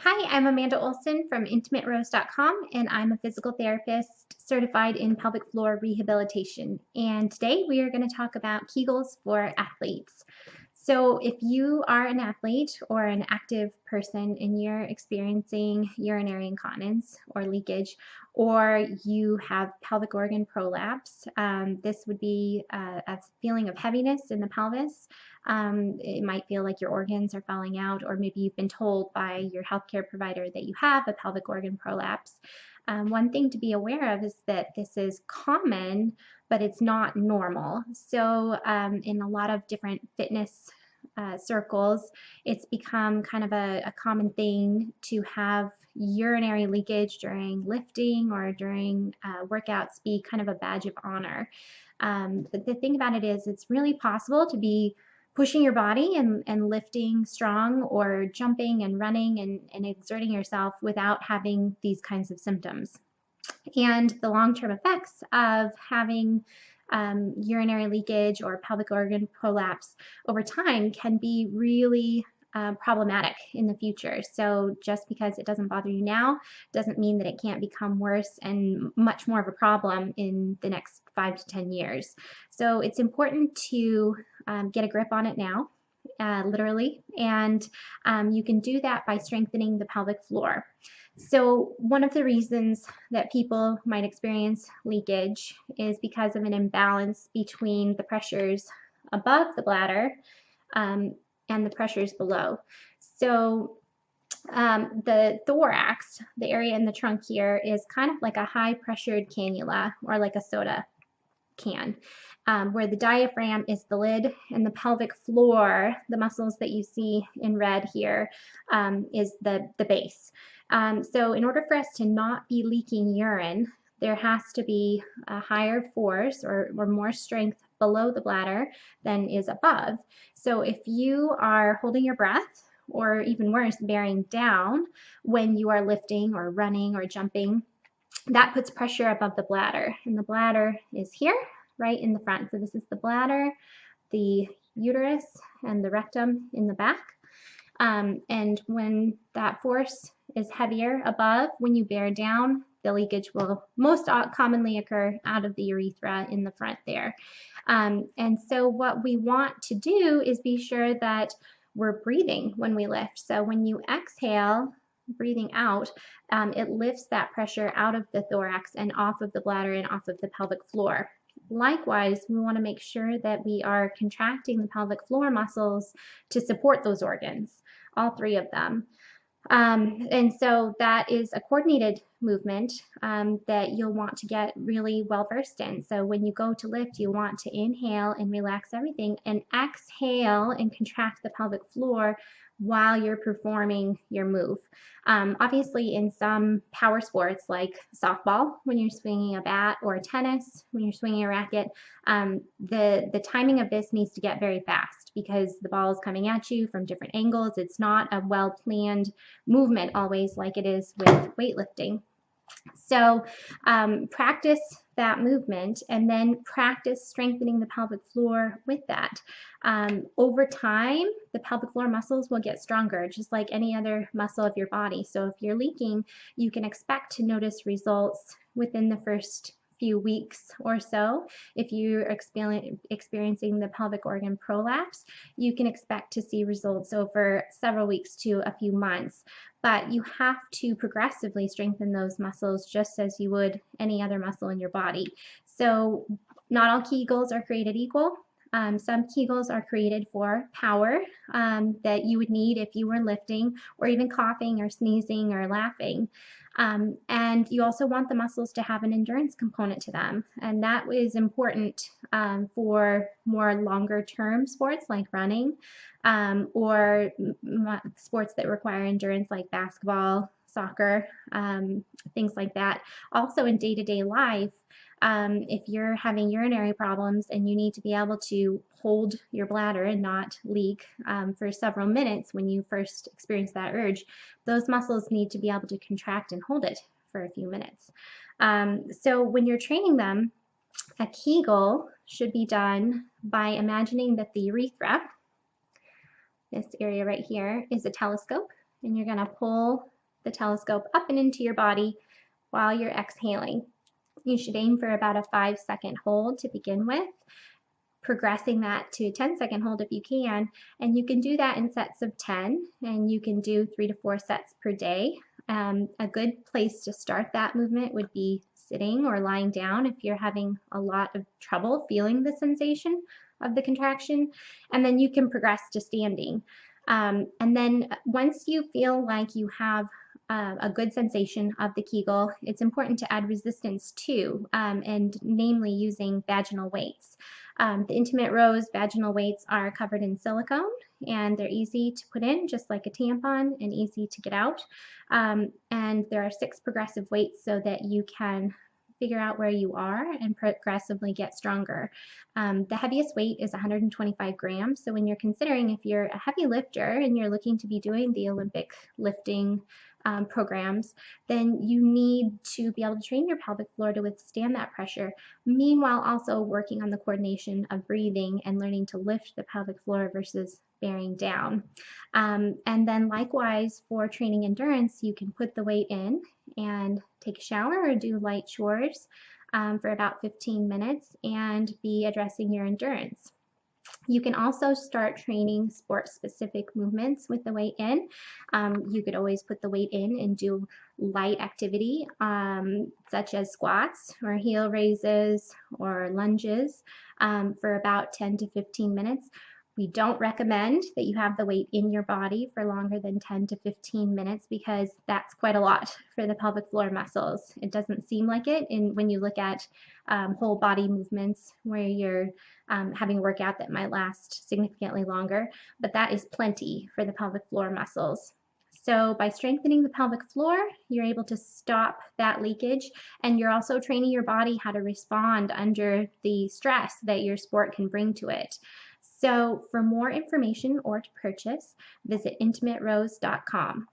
Hi, I'm Amanda Olson from IntimateRose.com, and I'm a physical therapist certified in pelvic floor rehabilitation. And today we are going to talk about Kegels for athletes. So, if you are an athlete or an active person and you're experiencing urinary incontinence or leakage, or you have pelvic organ prolapse, this would be a feeling of heaviness in the pelvis. It might feel like your organs are falling out, or maybe you've been told by your healthcare provider that you have a pelvic organ prolapse. One thing to be aware of is that this is common, but it's not normal. So, in a lot of different fitness circles, it's become kind of a common thing to have urinary leakage during lifting or during workouts be kind of a badge of honor. But the thing about it is, it's really possible to be pushing your body and lifting strong or jumping and running and exerting yourself without having these kinds of symptoms. And the long-term effects of having urinary leakage or pelvic organ prolapse over time can be really problematic in the future. So just because it doesn't bother you now doesn't mean that it can't become worse and much more of a problem in the next 5 to 10 years. So it's important to get a grip on it now, literally, and you can do that by strengthening the pelvic floor. So one of the reasons that people might experience leakage is because of an imbalance between the pressures above the bladder and the pressures below. So the thorax, the area in the trunk here, is kind of like a high-pressured cannula or like a soda can, where the diaphragm is the lid and the pelvic floor, the muscles that you see in red here, is the base. So in order for us to not be leaking urine, there has to be a higher force or more strength below the bladder than is above. So if you are holding your breath, or even worse, bearing down when you are lifting or running or jumping, that puts pressure above the bladder. And the bladder is here, right in the front. So this is the bladder, the uterus, and the rectum in the back. And when that force is heavier above, when you bear down, the leakage will most commonly occur out of the urethra in the front there. And so what we want to do is be sure that we're breathing when we lift. So when you exhale, breathing out, it lifts that pressure out of the thorax and off of the bladder and off of the pelvic floor. Likewise, we want to make sure that we are contracting the pelvic floor muscles to support those organs, all three of them. And so that is a coordinated movement that you'll want to get really well versed in. So when you go to lift, you want to inhale and relax everything and exhale and contract the pelvic floor while you're performing your move. Obviously, in some power sports like softball, when you're swinging a bat, or tennis, when you're swinging a racket, the timing of this needs to get very fast because the ball is coming at you from different angles. It's not a well-planned movement always like it is with weightlifting. So practice that movement and then practice strengthening the pelvic floor with that. Over time, the pelvic floor muscles will get stronger, just like any other muscle of your body. So if you're leaking, you can expect to notice results within the first few weeks or so. If you're experiencing the pelvic organ prolapse, you can expect to see results over several weeks to a few months. But you have to progressively strengthen those muscles just as you would any other muscle in your body. So not all Kegels are created equal. Some Kegels are created for power that you would need if you were lifting or even coughing or sneezing or laughing. And you also want the muscles to have an endurance component to them. And that is important for more longer term sports like running or sports that require endurance like basketball, soccer, things like that. Also in day-to-day life, if you're having urinary problems and you need to be able to hold your bladder and not leak for several minutes when you first experience that urge, those muscles need to be able to contract and hold it for a few minutes. So when you're training them, a Kegel should be done by imagining that the urethra, this area right here, is a telescope, and you're going to pull the telescope up and into your body while you're exhaling. You should aim for about a 5-second hold to begin with, progressing that to a 10-second hold if you can, and you can do that in sets of 10, and you can do 3 to 4 sets per day. A good place to start that movement would be sitting or lying down if you're having a lot of trouble feeling the sensation of the contraction, and then you can progress to standing. And then once you feel like you have a good sensation of the Kegel, it's important to add resistance too, and namely using vaginal weights. The intimate rows vaginal weights are covered in silicone, and they're easy to put in just like a tampon and easy to get out. And there are 6 progressive weights so that you can figure out where you are and progressively get stronger. The heaviest weight is 125 grams. So when you're considering if you're a heavy lifter and you're looking to be doing the Olympic lifting programs, then you need to be able to train your pelvic floor to withstand that pressure. Meanwhile, also working on the coordination of breathing and learning to lift the pelvic floor versus bearing down. And then likewise for training endurance, you can put the weight in and take a shower or do light chores for about 15 minutes and be addressing your endurance. You can also start training sport-specific movements with the weight in. You could always put the weight in and do light activity, such as squats or heel raises or lunges for about 10 to 15 minutes. We don't recommend that you have the weight in your body for longer than 10 to 15 minutes because that's quite a lot for the pelvic floor muscles. It doesnn't seem like it when you look at whole body movements where you're having a workout that might last significantly longer, but that is plenty for the pelvic floor muscles. So by strengthening the pelvic floor, you're able to stop that leakage, and you're also training your body how to respond under the stress that your sport can bring to it. So for more information or to purchase, visit intimaterows.com.